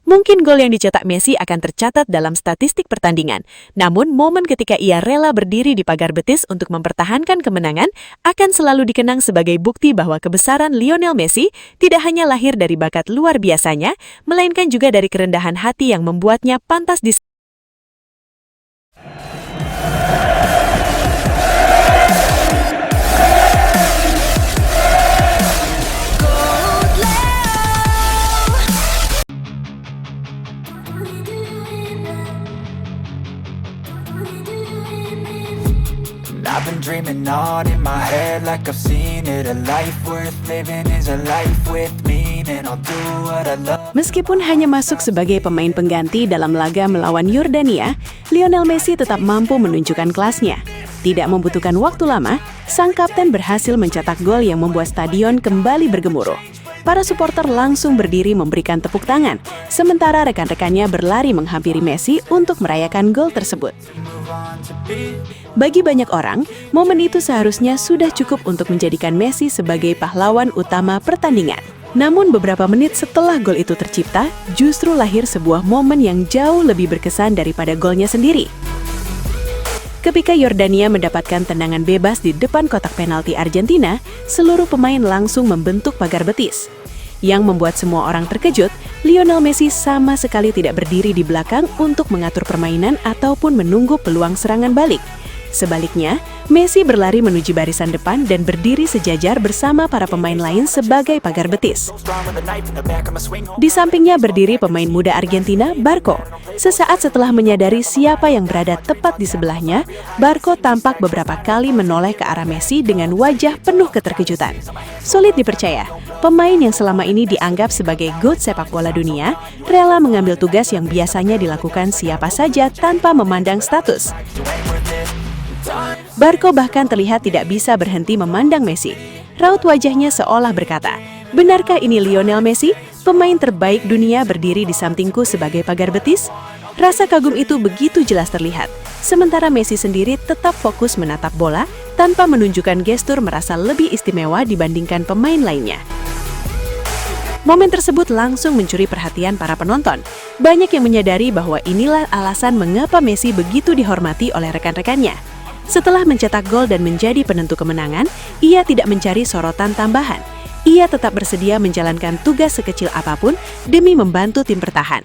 Mungkin gol yang dicetak Messi akan tercatat dalam statistik pertandingan, namun momen ketika ia rela berdiri di pagar betis untuk mempertahankan kemenangan akan selalu dikenang sebagai bukti bahwa kebesaran Lionel Messi tidak hanya lahir dari bakat luar biasanya, melainkan juga dari kerendahan hati yang membuatnya pantas I've been dreaming on in my head like I've seen it. A life worth living is a life with meaning. I'll do what I love. Meskipun hanya masuk sebagai pemain pengganti dalam laga melawan Yordania, Lionel Messi tetap mampu menunjukkan kelasnya. Tidak membutuhkan waktu lama, sang kapten berhasil mencetak gol yang membuat stadion kembali bergemuruh. Para supporter langsung berdiri memberikan tepuk tangan, sementara rekan-rekannya berlari menghampiri Messi untuk merayakan gol tersebut. Bagi banyak orang, momen itu seharusnya sudah cukup untuk menjadikan Messi sebagai pahlawan utama pertandingan. Namun beberapa menit setelah gol itu tercipta, justru lahir sebuah momen yang jauh lebih berkesan daripada golnya sendiri. Ketika Yordania mendapatkan tendangan bebas di depan kotak penalti Argentina, seluruh pemain langsung membentuk pagar betis. Yang membuat semua orang terkejut, Lionel Messi sama sekali tidak berdiri di belakang untuk mengatur permainan ataupun menunggu peluang serangan balik. Sebaliknya, Messi berlari menuju barisan depan dan berdiri sejajar bersama para pemain lain sebagai pagar betis. Di sampingnya berdiri pemain muda Argentina, Barco. Sesaat setelah menyadari siapa yang berada tepat di sebelahnya, Barco tampak beberapa kali menoleh ke arah Messi dengan wajah penuh keterkejutan. Sulit dipercaya, pemain yang selama ini dianggap sebagai GOAT sepak bola dunia, rela mengambil tugas yang biasanya dilakukan siapa saja tanpa memandang status. Barco bahkan terlihat tidak bisa berhenti memandang Messi. Raut wajahnya seolah berkata, "Benarkah ini Lionel Messi, pemain terbaik dunia berdiri di sampingku sebagai pagar betis?" Rasa kagum itu begitu jelas terlihat, sementara Messi sendiri tetap fokus menatap bola tanpa menunjukkan gestur merasa lebih istimewa dibandingkan pemain lainnya. Momen tersebut langsung mencuri perhatian para penonton. Banyak yang menyadari bahwa inilah alasan mengapa Messi begitu dihormati oleh rekan-rekannya. Setelah mencetak gol dan menjadi penentu kemenangan, ia tidak mencari sorotan tambahan. Ia tetap bersedia menjalankan tugas sekecil apapun demi membantu tim bertahan.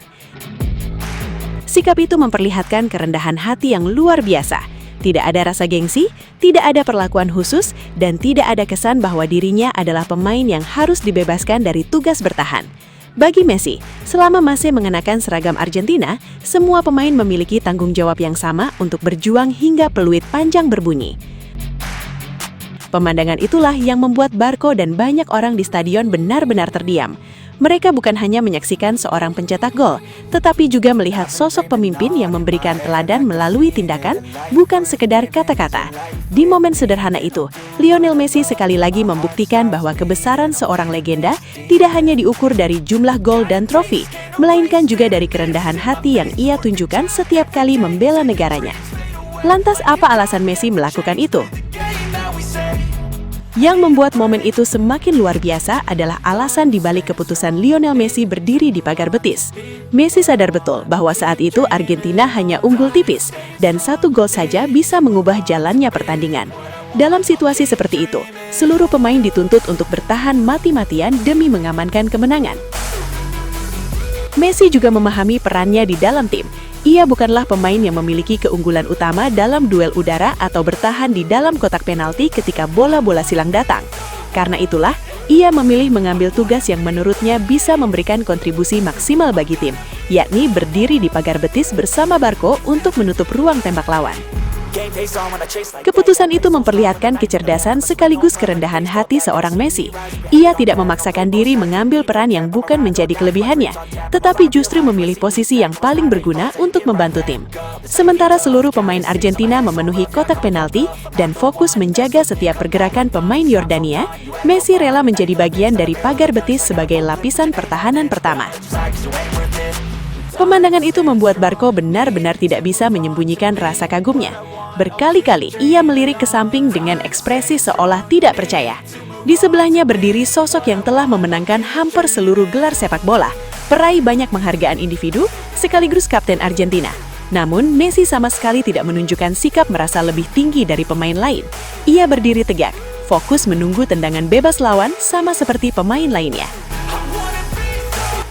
Sikap itu memperlihatkan kerendahan hati yang luar biasa. Tidak ada rasa gengsi, tidak ada perlakuan khusus, dan tidak ada kesan bahwa dirinya adalah pemain yang harus dibebaskan dari tugas bertahan. Bagi Messi, selama masih mengenakan seragam Argentina, semua pemain memiliki tanggung jawab yang sama untuk berjuang hingga peluit panjang berbunyi. Pemandangan itulah yang membuat Barco dan banyak orang di stadion benar-benar terdiam. Mereka bukan hanya menyaksikan seorang pencetak gol, tetapi juga melihat sosok pemimpin yang memberikan teladan melalui tindakan, bukan sekedar kata-kata. Di momen sederhana itu, Lionel Messi sekali lagi membuktikan bahwa kebesaran seorang legenda tidak hanya diukur dari jumlah gol dan trofi, melainkan juga dari kerendahan hati yang ia tunjukkan setiap kali membela negaranya. Lantas apa alasan Messi melakukan itu? Yang membuat momen itu semakin luar biasa adalah alasan dibalik keputusan Lionel Messi berdiri di pagar betis. Messi sadar betul bahwa saat itu Argentina hanya unggul tipis, dan satu gol saja bisa mengubah jalannya pertandingan. Dalam situasi seperti itu, seluruh pemain dituntut untuk bertahan mati-matian demi mengamankan kemenangan. Messi juga memahami perannya di dalam tim. Ia bukanlah pemain yang memiliki keunggulan utama dalam duel udara atau bertahan di dalam kotak penalti ketika bola-bola silang datang. Karena itulah, ia memilih mengambil tugas yang menurutnya bisa memberikan kontribusi maksimal bagi tim, yakni berdiri di pagar betis bersama Barco untuk menutup ruang tembak lawan. Keputusan itu memperlihatkan kecerdasan sekaligus kerendahan hati seorang Messi. Ia tidak memaksakan diri mengambil peran yang bukan menjadi kelebihannya, tetapi justru memilih posisi yang paling berguna untuk membantu tim. Sementara seluruh pemain Argentina memenuhi kotak penalti dan fokus menjaga setiap pergerakan pemain Yordania, Messi rela menjadi bagian dari pagar betis sebagai lapisan pertahanan pertama. Pemandangan itu membuat Barco benar-benar tidak bisa menyembunyikan rasa kagumnya. Berkali-kali ia melirik ke samping dengan ekspresi seolah tidak percaya. Di sebelahnya berdiri sosok yang telah memenangkan hampir seluruh gelar sepak bola, peraih banyak penghargaan individu sekaligus kapten Argentina. Namun, Messi sama sekali tidak menunjukkan sikap merasa lebih tinggi dari pemain lain. Ia berdiri tegak, fokus menunggu tendangan bebas lawan sama seperti pemain lainnya.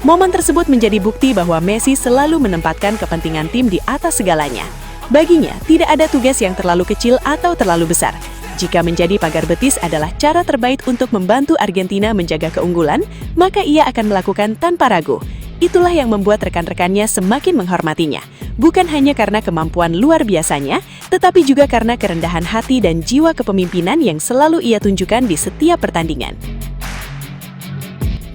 Momen tersebut menjadi bukti bahwa Messi selalu menempatkan kepentingan tim di atas segalanya. Baginya, tidak ada tugas yang terlalu kecil atau terlalu besar. Jika menjadi pagar betis adalah cara terbaik untuk membantu Argentina menjaga keunggulan, maka ia akan melakukan tanpa ragu. Itulah yang membuat rekan-rekannya semakin menghormatinya. Bukan hanya karena kemampuan luar biasanya, tetapi juga karena kerendahan hati dan jiwa kepemimpinan yang selalu ia tunjukkan di setiap pertandingan.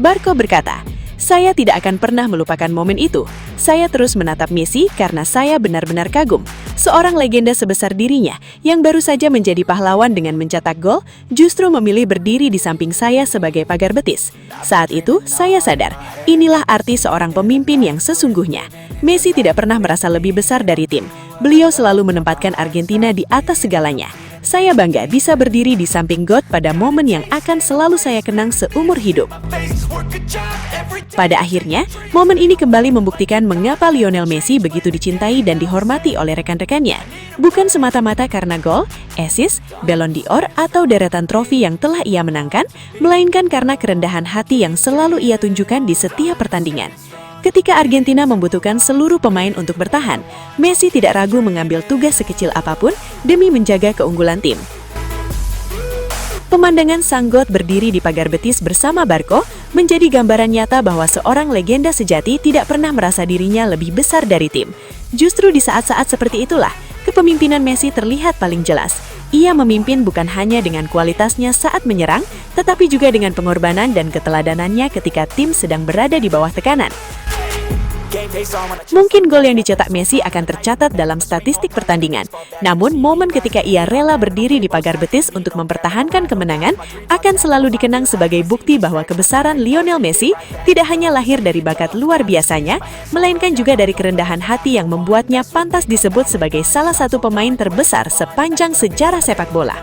Barco berkata, "Saya tidak akan pernah melupakan momen itu. Saya terus menatap Messi karena saya benar-benar kagum. Seorang legenda sebesar dirinya yang baru saja menjadi pahlawan dengan mencetak gol, justru memilih berdiri di samping saya sebagai pagar betis. Saat itu, saya sadar, inilah arti seorang pemimpin yang sesungguhnya. Messi tidak pernah merasa lebih besar dari tim. Beliau selalu menempatkan Argentina di atas segalanya. Saya bangga bisa berdiri di samping GOAT pada momen yang akan selalu saya kenang seumur hidup." Pada akhirnya, momen ini kembali membuktikan mengapa Lionel Messi begitu dicintai dan dihormati oleh rekan-rekannya. Bukan semata-mata karena gol, assist, Ballon d'Or, atau deretan trofi yang telah ia menangkan, melainkan karena kerendahan hati yang selalu ia tunjukkan di setiap pertandingan. Ketika Argentina membutuhkan seluruh pemain untuk bertahan, Messi tidak ragu mengambil tugas sekecil apapun demi menjaga keunggulan tim. Pemandangan sang GOAT berdiri di pagar betis bersama Barco menjadi gambaran nyata bahwa seorang legenda sejati tidak pernah merasa dirinya lebih besar dari tim. Justru di saat-saat seperti itulah, kepemimpinan Messi terlihat paling jelas. Ia memimpin bukan hanya dengan kualitasnya saat menyerang, tetapi juga dengan pengorbanan dan keteladanannya ketika tim sedang berada di bawah tekanan. Mungkin gol yang dicetak Messi akan tercatat dalam statistik pertandingan. Namun, momen ketika ia rela berdiri di pagar betis untuk mempertahankan kemenangan akan selalu dikenang sebagai bukti bahwa kebesaran Lionel Messi tidak hanya lahir dari bakat luar biasanya, melainkan juga dari kerendahan hati yang membuatnya pantas disebut sebagai salah satu pemain terbesar sepanjang sejarah sepak bola.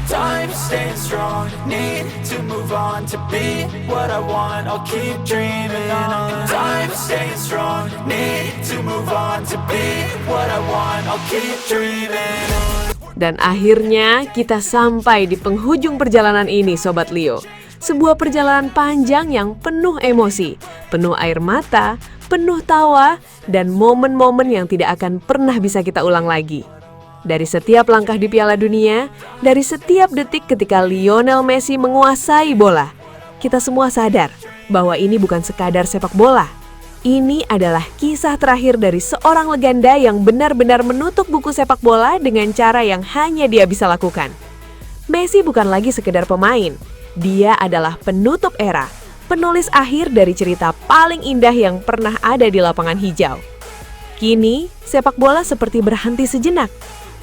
Time staying strong, need to move on to be what I want. I'll keep dreaming on. Time staying strong, need to move on to be what I want. I'll keep dreaming on. Dan akhirnya kita sampai di penghujung perjalanan ini, Sobat Leo. Sebuah perjalanan panjang yang penuh emosi, penuh air mata, penuh tawa, dan momen-momen yang tidak akan pernah bisa kita ulang lagi. Dari setiap langkah di Piala Dunia, dari setiap detik ketika Lionel Messi menguasai bola, kita semua sadar bahwa ini bukan sekadar sepak bola. Ini adalah kisah terakhir dari seorang legenda yang benar-benar menutup buku sepak bola dengan cara yang hanya dia bisa lakukan. Messi bukan lagi sekedar pemain, dia adalah penutup era, penulis akhir dari cerita paling indah yang pernah ada di lapangan hijau. Kini, sepak bola seperti berhenti sejenak.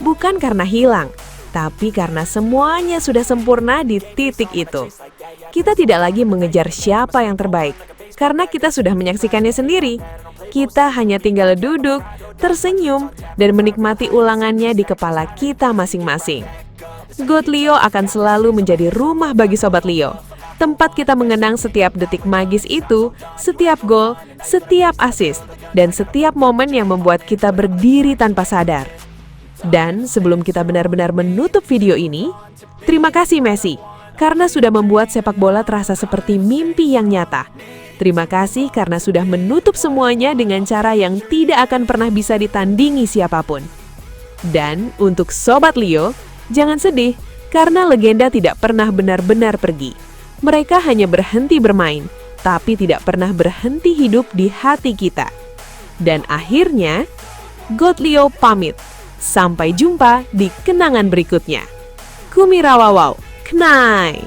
Bukan karena hilang, tapi karena semuanya sudah sempurna di titik itu. Kita tidak lagi mengejar siapa yang terbaik, karena kita sudah menyaksikannya sendiri. Kita hanya tinggal duduk, tersenyum, dan menikmati ulangannya di kepala kita masing-masing. GOAT Leo akan selalu menjadi rumah bagi Sobat Leo. Tempat kita mengenang setiap detik magis itu, setiap gol, setiap assist, dan setiap momen yang membuat kita berdiri tanpa sadar. Dan sebelum kita benar-benar menutup video ini, terima kasih Messi, karena sudah membuat sepak bola terasa seperti mimpi yang nyata. Terima kasih karena sudah menutup semuanya dengan cara yang tidak akan pernah bisa ditandingi siapapun. Dan untuk Sobat Leo, jangan sedih, karena legenda tidak pernah benar-benar pergi. Mereka hanya berhenti bermain, tapi tidak pernah berhenti hidup di hati kita. Dan akhirnya, GOAT Leo pamit. Sampai jumpa di kenangan berikutnya. Kumirawawau, Knai.